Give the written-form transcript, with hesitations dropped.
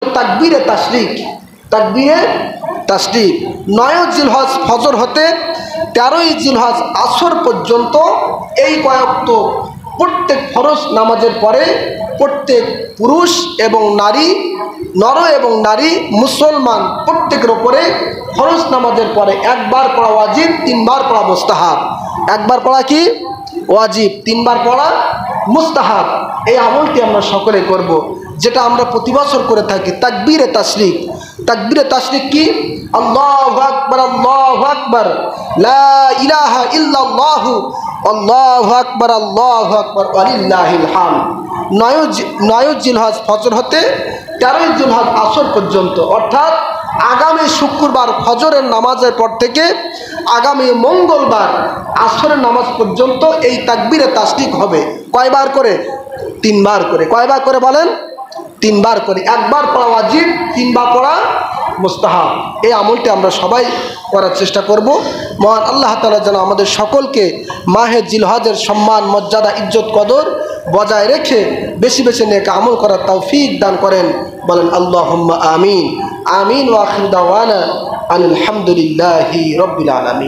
তাকবীরে তাশরিক, তাকবীরে তাশরিক। 9 জিলহজ ফজর হতে 13ই জিলহজ আসর পর্যন্ত এই কয়েকত প্রত্যেক ফরজ নামাজের পরে প্রত্যেক পুরুষ এবং নারী, নর এবং নারী, মুসলমান প্রত্যেকের ওপরে ফরজ নামাজের পরে একবার পড়া ওয়াজিব, 3 বার পড়া মুস্তাহাব। একবার পড়া কি ওয়াজিব, 3 বার পড়া মুস্তাহাব। এই আমলটি আমরা সকলে করব, যেটা আমরা প্রতি বছর করে থাকি। তাকবীরে তাশরিক। তাকবীরে তাশরিক কি? আল্লাহু আকবার, আল্লাহু আকবার, লা ইলাহা ইল্লাল্লাহ, আল্লাহু আকবার, আল্লাহু আকবার, ওয়ালিল্লাহিল হামদ। 9 জিলহজ ফজর হতে 13ই জিলহজ আসর পর্যন্ত, অর্থাৎ আগামী শুক্রবার ফজরের নামাজের পর থেকে আগামী মঙ্গলবার আসরের নামাজ পর্যন্ত এই তাকবীরে তাশরিক হবে। কয়বার করে? 3 বার করে। কয়বার করে বলেন? 3 বার করে। একবার পড়া ওয়াজিব, 3 বার পড়া মুস্তাহাব। এই আমলটি আমরা সবাই করার চেষ্টা করব। মহান আল্লাহ তাআলা যেন আমাদের সকলকে মাহে জিলহজের সম্মান, মর্যাদা, ইজ্জত, কদর বজায় রেখে বেশি বেশি নেক আমল করার তৌফিক দান করেন। বলেন আল্লাহুম্মা আমিন। আমিন। ওয়া আখিরু দাওয়ানা আলহামদুলিল্লাহি রাব্বিল আলামিন।